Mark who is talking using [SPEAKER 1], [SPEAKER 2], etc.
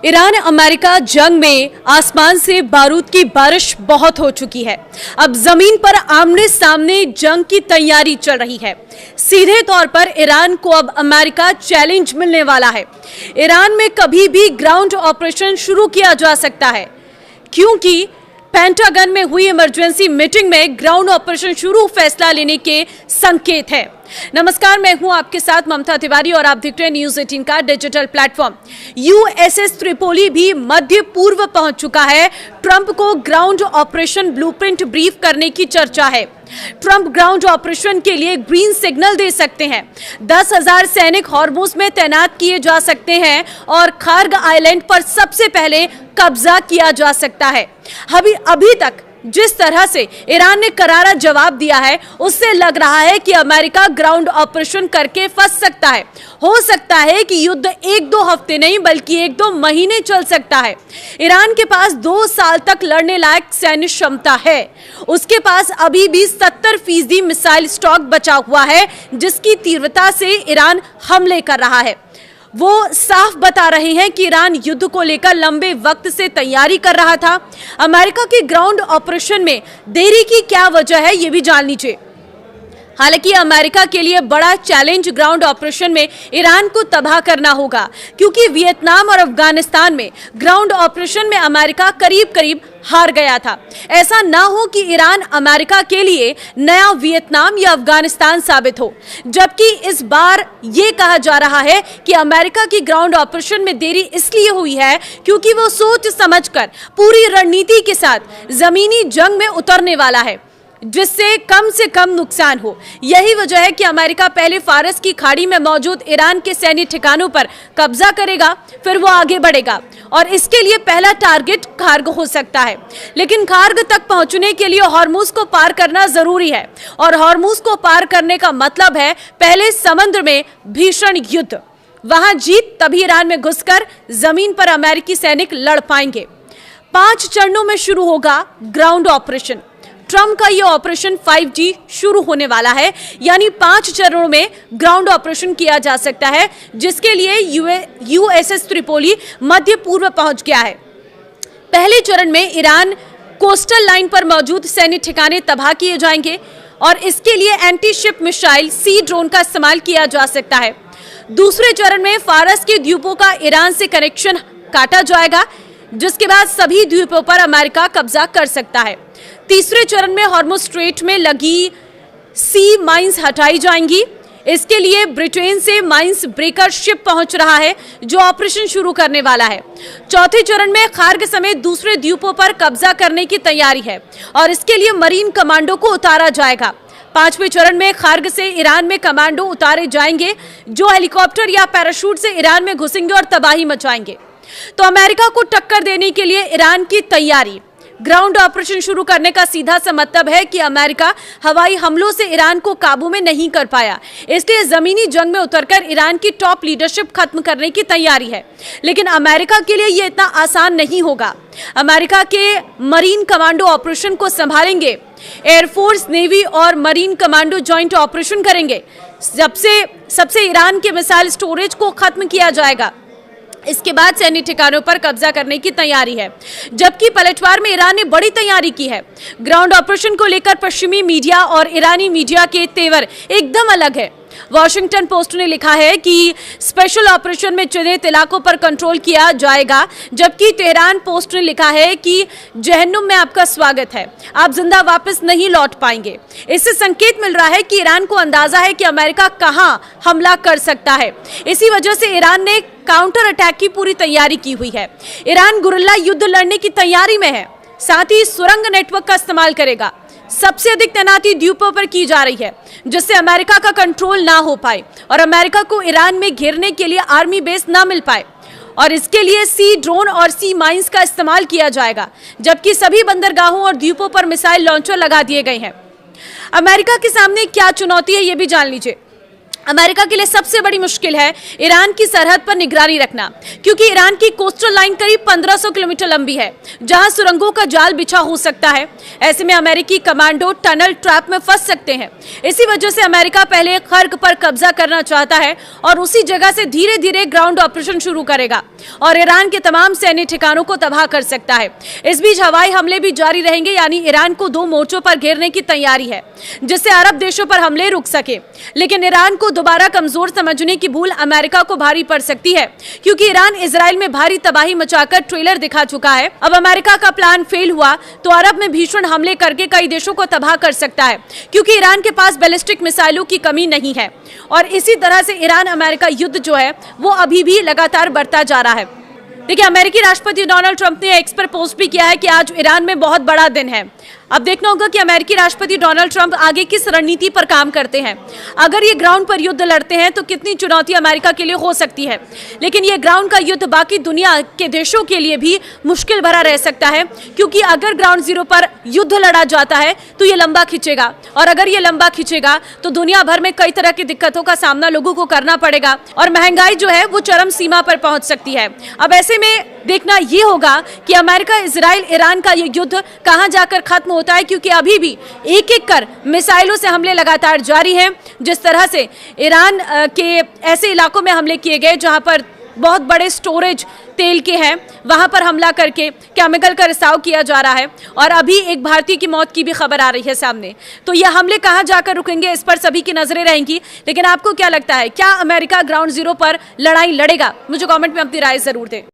[SPEAKER 1] Iran America जंग में आसमान से बारूद की बारिश बहुत हो चुकी है। अब जमीन पर आमने सामने जंग की तैयारी चल रही है। सीधे तौर पर ईरान को अब अमेरिका चैलेंज मिलने वाला है। ईरान में कभी भी ग्राउंड ऑपरेशन शुरू किया जा सकता है, क्योंकि पेंटागन में हुई इमरजेंसी मीटिंग में ग्राउंड ऑपरेशन शुरू फैसला लेने के संकेत है। नमस्कार, मैं हूं आपके साथ ममता तिवारी और आप देख रहे हैं न्यूज 18 का डिजिटल प्लेटफॉर्म। यूएसएस त्रिपोली भी मध्य पूर्व पहुंच चुका है। ट्रंप को ग्राउंड ऑपरेशन ब्लूप्रिंट ब्रीफ करने की चर्चा है। ट्रंप ग्राउंड ऑपरेशन के लिए ग्रीन सिग्नल दे सकते हैं। 10,000 सैनिक हॉर्मुज में तैनात किए जा सकते हैं और खार्ग आइलैंड पर सबसे पहले कब्जा किया जा सकता है। अभी तक जिस तरह से ईरान ने करारा जवाब दिया है, उससे लग रहा है कि अमेरिका ग्राउंड ऑपरेशन करके फंस सकता है। हो सकता है कि युद्ध 1-2 हफ्ते नहीं बल्कि 1-2 महीने चल सकता है। ईरान के पास 2 साल तक लड़ने लायक सैन्य क्षमता है। उसके पास अभी भी 70% मिसाइल स्टॉक बचा हुआ है, जिसकी तीव्रता से ईरान हमले कर रहा है। वो साफ बता रहे हैं कि ईरान युद्ध को लेकर लंबे वक्त से तैयारी कर रहा था। अमेरिका के ग्राउंड ऑपरेशन में देरी की क्या वजह है, ये भी जान लीजिए। हालांकि अमेरिका के लिए बड़ा चैलेंज ग्राउंड ऑपरेशन में ईरान को तबाह करना होगा, क्योंकि वियतनाम और अफगानिस्तान में ग्राउंड ऑपरेशन में अमेरिका करीब हार गया था। ऐसा ना हो कि ईरान अमेरिका के लिए नया वियतनाम या अफगानिस्तान साबित हो। जबकि इस बार ये कहा जा रहा है कि अमेरिका की ग्राउंड ऑपरेशन में देरी इसलिए हुई है क्योंकि वो सोच समझकर पूरी रणनीति के साथ जमीनी जंग में उतरने वाला है, जिससे कम से कम नुकसान हो। यही वजह है कि अमेरिका पहले फारस की खाड़ी में मौजूद ईरान के सैन्य ठिकानों पर कब्जा करेगा, फिर वो आगे बढ़ेगा और इसके लिए पहला टारगेट खार्ग हो सकता है। लेकिन खार्ग तक पहुंचने के लिए हॉर्मुज को पार करना जरूरी है, और हॉर्मुज को पार करने का मतलब है पहले समुद्र में भीषण युद्ध। वहां जीत तभी ईरान में घुसकर जमीन पर अमेरिकी सैनिक लड़ पाएंगे। 5 चरणों में शुरू होगा ग्राउंड ऑपरेशन। ट्रंप का यह ऑपरेशन 5G शुरू होने वाला है, यानी 5 चरणों में ग्राउंड ऑपरेशन किया जा सकता है, जिसके लिए यूएसएस त्रिपोली मध्य पूर्व पहुंच गया है। पहले चरण में ईरान कोस्टल लाइन पर मौजूद सैन्य ठिकाने तबाह किए जाएंगे और इसके लिए एंटी शिप मिसाइल सी ड्रोन का इस्तेमाल किया जा सकता है। दूसरे चरण में फारस के द्वीपों का ईरान से कनेक्शन काटा जाएगा, जिसके बाद सभी द्वीपों पर अमेरिका कब्जा कर सकता है। तीसरे चरण में हॉर्मुज स्ट्रेट में लगी सी माइंस हटाई जाएंगी। इसके लिए ब्रिटेन से माइंस ब्रेकर शिप पहुंच रहा है, जो ऑपरेशन शुरू करने वाला है। चौथे चरण में खार्ग समेत दूसरे द्वीपों पर कब्जा करने की तैयारी है और इसके लिए मरीन कमांडो को उतारा जाएगा। 5वें चरण में खार्ग से ईरान में कमांडो उतारे जाएंगे, जो हेलीकॉप्टर या पैराशूट से ईरान में घुसेंगे और तबाही मचाएंगे। तो अमेरिका को टक्कर देने के लिए ईरान की तैयारी। ग्राउंड ऑपरेशन शुरू करने का सीधा सा मतलब है कि अमेरिका हवाई हमलों से ईरान को काबू में नहीं कर पाया, इसलिए जमीनी जंग में उतरकर ईरान की टॉप लीडरशिप खत्म करने की तैयारी है। लेकिन अमेरिका के लिए यह इतना आसान नहीं होगा। अमेरिका के मरीन कमांडो ऑपरेशन को संभालेंगे। एयरफोर्स, नेवी और मरीन कमांडो जॉइंट ऑपरेशन करेंगे। सबसे ईरान के मिसाइल स्टोरेज को खत्म किया जाएगा। इसके बाद सैन्य ठिकानों पर कब्जा करने की तैयारी है। जबकि पलटवार में ईरान ने बड़ी तैयारी की है। ग्राउंड ऑपरेशन को लेकर पश्चिमी मीडिया और ईरानी मीडिया के तेवर एकदम अलग है। वॉशिंगटन पोस्ट ने लिखा है कि स्पेशल ऑपरेशन में चिन्हित इलाकों पर कंट्रोल किया जाएगा, जबकि तेहरान पोस्ट ने लिखा है कि जहन्नुम में आपका स्वागत है, आप जिंदा वापस नहीं लौट पाएंगे। इससे संकेत मिल रहा है कि ईरान को अंदाजा है कि अमेरिका कहां हमला कर सकता है। इसी वजह से ईरान ने काउंटर अटैक की पूरी तैयारी की हुई है। ईरान गुरिल्ला युद्ध लड़ने की तैयारी में है, साथ ही सुरंग नेटवर्क का इस्तेमाल करेगा। सबसे अधिक तैनाती द्वीपों पर की जा रही है, जिससे अमेरिका का कंट्रोल ना हो पाए और अमेरिका को ईरान में घेरने के लिए आर्मी बेस ना मिल पाए। और इसके लिए सी ड्रोन और सी माइंस का इस्तेमाल किया जाएगा, जबकि सभी बंदरगाहों और द्वीपों पर मिसाइल लॉन्चर लगा दिए गए हैं। अमेरिका के सामने क्या चुनौती है, ये भी जान लीजिए। अमेरिका के लिए सबसे बड़ी मुश्किल है ईरान की सरहद पर निगरानी रखना, क्योंकि ईरान की कोस्टल लाइन करीब 1500 किलोमीटर लंबी है, जहां सुरंगों का जाल बिछा हो सकता है। ऐसे में अमेरिकी कमांडो टनल ट्रैप में फंस सकते हैं। इसी वजह से अमेरिका पहले खर्ग पर कब्जा करना चाहता है और उसी जगह से धीरे धीरे ग्राउंड ऑपरेशन शुरू करेगा और ईरान के तमाम सैन्य ठिकानों को तबाह कर सकता है। इस बीच हवाई हमले भी जारी रहेंगे, यानी ईरान को 2 मोर्चों पर घेरने की तैयारी है, जिससे अरब देशों पर हमले रुक सके। लेकिन ईरान को दोबारा कमजोर समझने की भूल अमेरिका को भारी पड़ सकती है, क्योंकि ईरान इजराइल में भारी तबाही मचाकर ट्रेलर दिखा चुका है। अब अमेरिका का प्लान फेल हुआ तो अरब में भीषण हमले करके कई देशों को तबाह कर सकता है, क्योंकि ईरान के पास बैलिस्टिक मिसाइलों की कमी नहीं है। और इसी तरह से ईरान अमेरिका युद्ध जो है वो अभी भी लगातार बढ़ता जा रहा है। देखिए, अमेरिकी राष्ट्रपति डोनाल्ड ट्रंप ने एक्स पर पोस्ट भी किया है कि आज ईरान में बहुत बड़ा दिन है। अब देखना होगा कि अमेरिकी राष्ट्रपति डोनाल्ड ट्रंप आगे किस रणनीति पर काम करते हैं। अगर ये ग्राउंड पर युद्ध लड़ते हैं तो कितनी चुनौती अमेरिका के लिए हो सकती है, लेकिन ये ग्राउंड का युद्ध बाकी दुनिया के देशों के लिए भी मुश्किल भरा रह सकता है, क्योंकि अगर ग्राउंड जीरो पर युद्ध लड़ा जाता है तो ये लंबा खिंचेगा, और अगर ये लंबा खिंचेगा तो दुनिया भर में कई तरह की दिक्कतों का सामना लोगों को करना पड़ेगा और महंगाई जो है वो चरम सीमा पर पहुंच सकती है। अब ऐसे में देखना ये होगा कि अमेरिका, इजराइल, ईरान का ये युद्ध कहां जाकर खत्म होता है, क्योंकि अभी भी एक एक कर मिसाइलों से हमले लगातार जारी हैं। जिस तरह से ईरान के ऐसे इलाकों में हमले किए गए जहां पर बहुत बड़े स्टोरेज तेल के हैं, वहां पर हमला करके केमिकल का रिसाव किया जा रहा है, और अभी एक भारतीय की मौत की भी खबर आ रही है सामने। तो ये हमले कहां जाकर रुकेंगे, इस पर सभी की नजरें रहेंगी। लेकिन आपको क्या लगता है, क्या अमेरिका ग्राउंड जीरो पर लड़ाई लड़ेगा? मुझे कमेंट में अपनी राय जरूर दें।